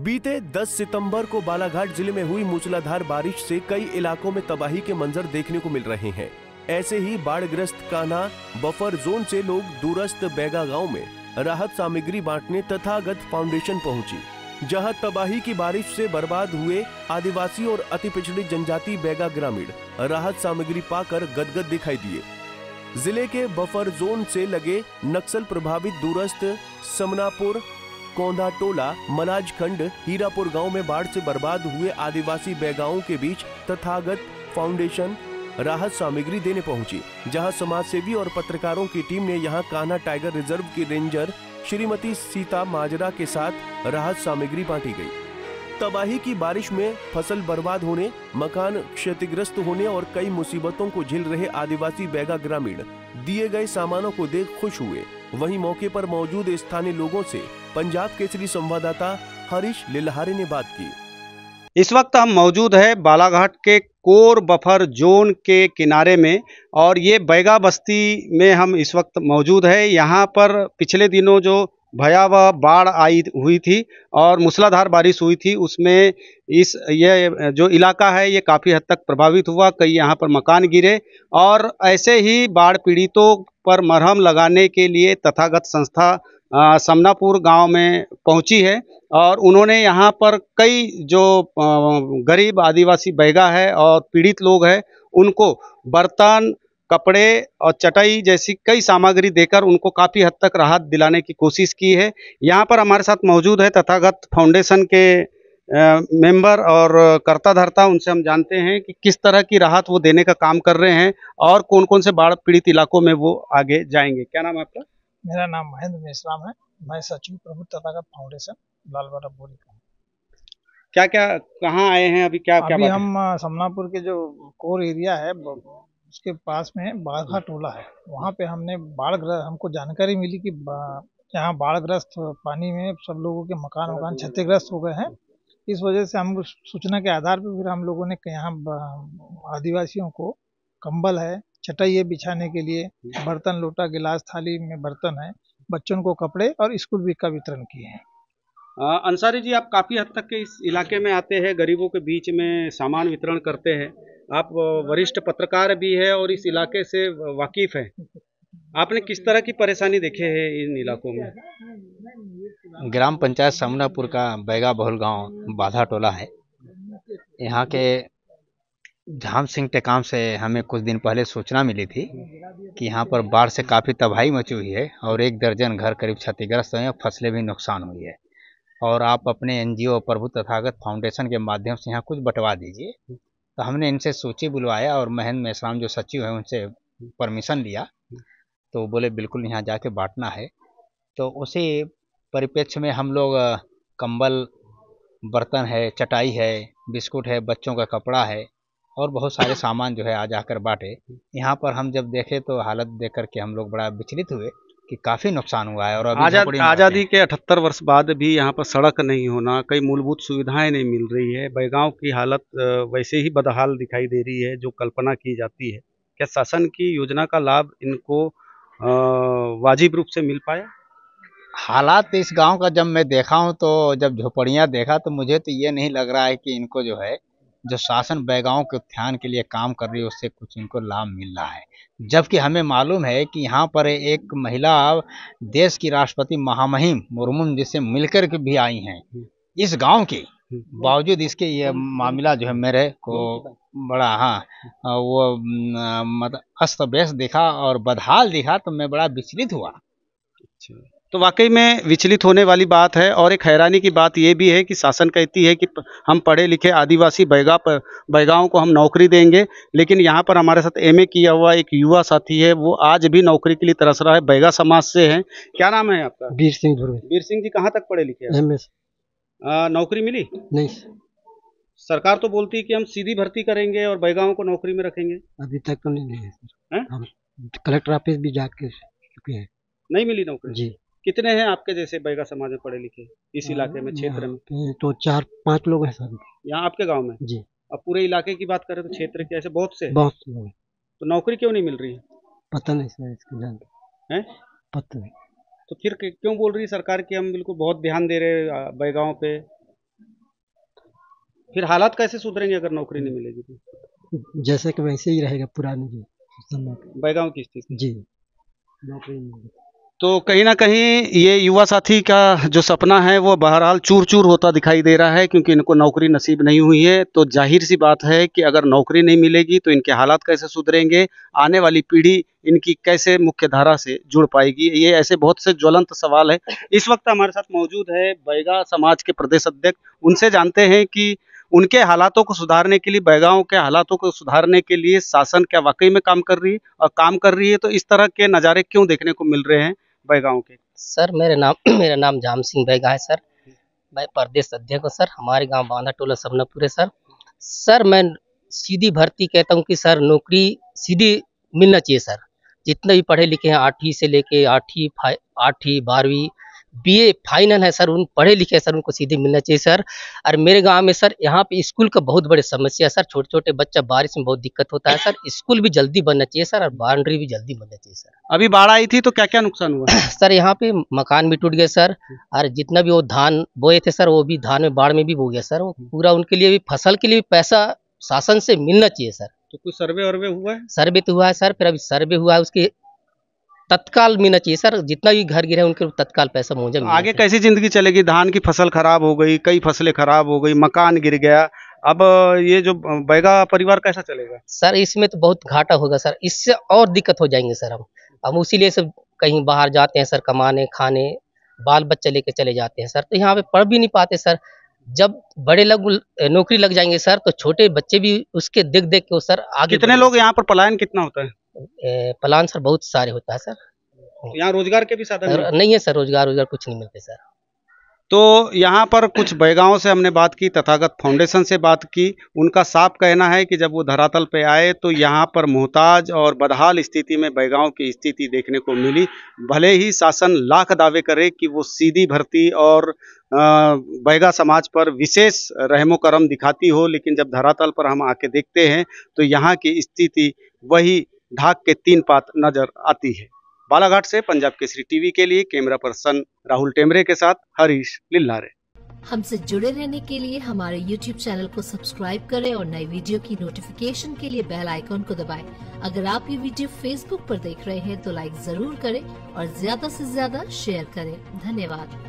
बीते 10 सितंबर को बालाघाट जिले में हुई मूसलाधार बारिश से कई इलाकों में तबाही के मंजर देखने को मिल रहे हैं। ऐसे ही बाढ़ग्रस्त कान्हा बफर जोन से लोग दूरस्थ बैगा गांव में राहत सामग्री बांटने तथागत फाउंडेशन पहुंची, जहां तबाही की बारिश से बर्बाद हुए आदिवासी और अति पिछड़ी जनजाति बैगा ग्रामीण राहत सामग्री पाकर गदगद दिखाई दिए। जिले के बफर जोन से लगे नक्सल प्रभावित दूरस्थ समनापुर, कोंधा टोला, मलाज खंड, हीरापुर गांव में बाढ़ से बर्बाद हुए आदिवासी बैगाओं के बीच तथागत फाउंडेशन राहत सामग्री देने पहुंची, जहां समाजसेवी और पत्रकारों की टीम ने यहां कान्हा टाइगर रिजर्व की रेंजर श्रीमती सीता माजरा के साथ राहत सामग्री बांटी गई। तबाही की बारिश में फसल बर्बाद होने, मकान क्षतिग्रस्त होने और कई मुसीबतों को झेल रहे आदिवासी बैगा ग्रामीण दिए गए सामानों को देख खुश हुए। वहीं मौके पर मौजूद स्थानीय लोगों से पंजाब केसरी संवाददाता हरीश लिल्हारे ने बात की। इस वक्त हम मौजूद है बालाघाट के कोर बफर जोन के किनारे में और ये बैगा बस्ती में हम इस वक्त मौजूद है। यहाँ पर पिछले दिनों जो भयावह बाढ़ आई हुई थी और मूसलाधार बारिश हुई थी, उसमें ये जो इलाका है ये काफ़ी हद तक प्रभावित हुआ। कई यहाँ पर मकान गिरे और ऐसे ही बाढ़ पीड़ितों पर मरहम लगाने के लिए तथागत संस्था समनापुर गांव में पहुंची है और उन्होंने यहाँ पर कई जो गरीब आदिवासी बैगा है और पीड़ित लोग हैं उनको बर्तन, कपड़े और चटाई जैसी कई सामग्री देकर उनको काफ़ी हद तक राहत दिलाने की कोशिश की है। यहाँ पर हमारे साथ मौजूद है तथागत फाउंडेशन के मेंबर और कर्ता धर्ता, उनसे हम जानते हैं कि किस तरह की राहत वो देने का काम कर रहे हैं और कौन कौन से बाढ़ पीड़ित इलाकों में वो आगे जाएंगे। क्या नाम है आपका? मेरा नाम महेंद्र मेश्राम है। मैं सचिव प्रभु तथागत फाउंडेशन लालवाड़ा बोरी का। क्या क्या कहाँ आए हैं अभी? क्या क्या अभी हम समनापुर के जो कोर एरिया है उसके पास में बाघा टोला है, वहाँ पे हमने हमको जानकारी मिली कि यहाँ बाढ़ग्रस्त पानी में सब लोगों के मकान क्षतिग्रस्त हो गए हैं। इस वजह से हम सूचना के आधार पर फिर हम लोगों ने यहाँ आदिवासियों को कंबल है, चटाई है बिछाने के लिए, बर्तन, लोटा, गिलास, थाली में बर्तन है, बच्चों को कपड़े और स्कूल बैग का वितरण किए हैं। अंसारी जी, आप काफ़ी हद तक के इस इलाके में आते हैं, गरीबों के बीच में सामान वितरण करते हैं। आप वरिष्ठ पत्रकार भी है और इस इलाके से वाकिफ हैं। आपने किस तरह की परेशानी देखे है इन इलाकों में? ग्राम पंचायत समनापुर का बैगा बहुल गांव बाधा टोला है। यहाँ के झाम सिंह टेकाम से हमें कुछ दिन पहले सूचना मिली थी कि यहाँ पर बाढ़ से काफ़ी तबाही मची हुई है और 1 दर्जन घर करीब क्षतिग्रस्त हुए हैं, फसलें भी नुकसान हुई है और आप अपने एनजीओ प्रभु तथागत फाउंडेशन के माध्यम से यहाँ कुछ बंटवा दीजिए। तो हमने इनसे सूची बुलवाया और महेंद्र मेश्राम जो सचिव हैं उनसे परमिशन लिया, तो बोले बिल्कुल यहाँ जाके बांटना है। तो उसी परिप्रेक्ष्य में हम लोग कंबल, बर्तन है, चटाई है, बिस्कुट है, बच्चों का कपड़ा है और बहुत सारे सामान जो है आ जाकर बांटे। यहाँ पर हम जब देखे तो हालत देख करके हम लोग बड़ा विचलित हुए कि काफ़ी नुकसान हुआ है। और अभी आज़ादी के 78 वर्ष बाद भी यहाँ पर सड़क नहीं होना, कई मूलभूत सुविधाएं नहीं मिल रही है, बैगांव की हालत वैसे ही बदहाल दिखाई दे रही है जो कल्पना की जाती है। क्या शासन की योजना का लाभ इनको वाजिब रूप से मिल पाया? हालात इस गांव का जब मैं देखा हूं तो जब झोपड़ियां देखा तो मुझे तो ये नहीं लग रहा है कि इनको जो है जो शासन बैगाओं के उत्थान के लिए काम कर रही है उससे कुछ इनको लाभ मिल रहा है। जबकि हमें मालूम है कि यहाँ पर एक महिला देश की राष्ट्रपति महामहिम मुर्मू जिससे मिलकर के भी आई हैं इस गांव की, बावजूद इसके ये मामला जो है मेरे को बड़ा वो मतलब अस्त व्यस्त दिखा और बदहाल दिखा, तो मैं बड़ा विचलित हुआ। तो वाकई में विचलित होने वाली बात है और एक हैरानी की बात यह भी है कि शासन कहती है कि हम पढ़े लिखे आदिवासी बैगाओं को हम नौकरी देंगे, लेकिन यहाँ पर हमारे साथ एमए किया हुआ एक युवा साथी है, वो आज भी नौकरी के लिए तरस रहा है, बैगा समाज से है। क्या नाम है आपका? वीर सिंह। वीर सिंह जी, कहाँ तक पढ़े लिखे हैं? नौकरी मिली नहीं, सरकार तो बोलती है कि हम सीधी भर्ती करेंगे और बैगाओं को नौकरी में रखेंगे। अभी तक तो नहीं है सर। हम कलेक्टर ऑफिस भी जाके चुके हैं, नहीं मिली नौकरी जी। कितने हैं आपके जैसे बैगा समाज में पढ़े लिखे इस इलाके में, क्षेत्र में? तो 4-5 लोग हैं सर यहाँ आपके गांव में जी। अब पूरे इलाके की बात करें तो क्षेत्र के ऐसे बहुत से लोग। तो नौकरी क्यों नहीं मिल रही है? पता नहीं सर, इसकी जानकारी है पता नहीं। तो फिर क्यों बोल रही है सरकार कि हम बिल्कुल बहुत ध्यान दे रहे हैं बैगाओं पे? फिर हालात कैसे सुधरेंगे अगर नौकरी नहीं मिलेगी तो? जैसे कि वैसे ही रहेगा पुरानी जी समय पे। बैगांव की स्थिति जी नौकरी नहीं मिलेगी। तो कहीं ना कहीं ये युवा साथी का जो सपना है वो बहरहाल चूर चूर होता दिखाई दे रहा है, क्योंकि इनको नौकरी नसीब नहीं हुई है। तो जाहिर सी बात है कि अगर नौकरी नहीं मिलेगी तो इनके हालात कैसे सुधरेंगे, आने वाली पीढ़ी इनकी कैसे मुख्य धारा से जुड़ पाएगी, ये ऐसे बहुत से ज्वलंत सवाल है। इस वक्त हमारे साथ मौजूद है बैगा समाज के प्रदेश अध्यक्ष। उनसे जानते हैं कि उनके हालातों को सुधारने के लिए, बैगाओं के हालातों को सुधारने के लिए शासन क्या वाकई में काम कर रही है, और काम कर रही है तो इस तरह के नज़ारे क्यों देखने को मिल रहे हैं बैगाओं के। सर मेरा नाम जाम सिंह बैगा है सर। मैं प्रदेश अध्यक्ष हूँ सर। हमारे गांव बांधा टोला सबनापुर है सर। सर मैं सीधी भर्ती कहता हूँ कि सर नौकरी सीधी मिलना चाहिए सर। जितने भी पढ़े लिखे हैं 8वीं से लेके 8वीं 12वीं BA फाइनल है सर, उन पढ़े लिखे सर उनको सीधे मिलना चाहिए सर। और मेरे गांव में सर यहाँ पे स्कूल का बहुत बड़ी समस्या है सर। छोटे छोटे बच्चा बारिश में बहुत दिक्कत होता है सर। स्कूल भी जल्दी बनना चाहिए सर और बाउंड्री भी जल्दी बनना चाहिए सर। अभी बाढ़ आई थी तो क्या क्या नुकसान हुआ? सर यहाँ पे मकान भी टूट गए सर, और जितना भी वो धान बोए थे सर वो भी धान में बाढ़ में भी बो गया सर। वो पूरा उनके लिए भी फसल के लिए भी पैसा शासन से मिलना चाहिए सर। तो कुछ सर्वे वर्वे हुआ है? सर्वे तो हुआ है सर, फिर अभी सर्वे हुआ है उसके तत्काल मिलना चाहिए सर। जितना भी घर गिरे उनके तत्काल पैसा मुझे आगे कैसी जिंदगी चलेगी? धान की फसल खराब हो गई, कई फसलें खराब हो गई, मकान गिर गया, अब ये जो बैगा परिवार कैसा चलेगा? सर इसमें तो बहुत घाटा होगा सर, इससे और दिक्कत हो जाएंगे सर। हम इसीलिए सब कहीं बाहर जाते हैं सर कमाने खाने, बाल बच्चे लेके चले जाते हैं सर। तो यहाँ पे पढ़ भी नहीं पाते सर। जब बड़े लोग नौकरी लग जाएंगे सर तो छोटे बच्चे भी उसके देख देख के सर आगे। कितने लोग यहाँ पर पलायन कितना होता है? प्लान सर बहुत सारे होता है सर। यहाँ रोजगार के भी साधन नहीं है सर, रोजगार कुछ नहीं मिलते सर। तो यहाँ पर कुछ बैगाओं से हमने बात की, तथागत फाउंडेशन से बात की। उनका साफ कहना है कि जब वो धरातल पे आए तो यहाँ पर मोहताज और बदहाल स्थिति में बैगाओं की स्थिति देखने को मिली। भले ही शासन लाख दावे करे कि वो सीधी भर्ती और बैगा समाज पर विशेष रहमो करम दिखाती हो, लेकिन जब धरातल पर हम आके देखते हैं तो यहाँ की स्थिति वही ढाक के 3 पात नजर आती है। बालाघाट से पंजाब केसरी टीवी के लिए कैमरा पर्सन राहुल टेमरे के साथ हरीश लिल्लारे। हमसे जुड़े रहने के लिए हमारे YouTube चैनल को सब्सक्राइब करें और नई वीडियो की नोटिफिकेशन के लिए बेल आइकॉन को दबाएं। अगर आप ये वीडियो Facebook पर देख रहे हैं तो लाइक जरूर करें और ज्यादा से ज्यादा शेयर करें। धन्यवाद।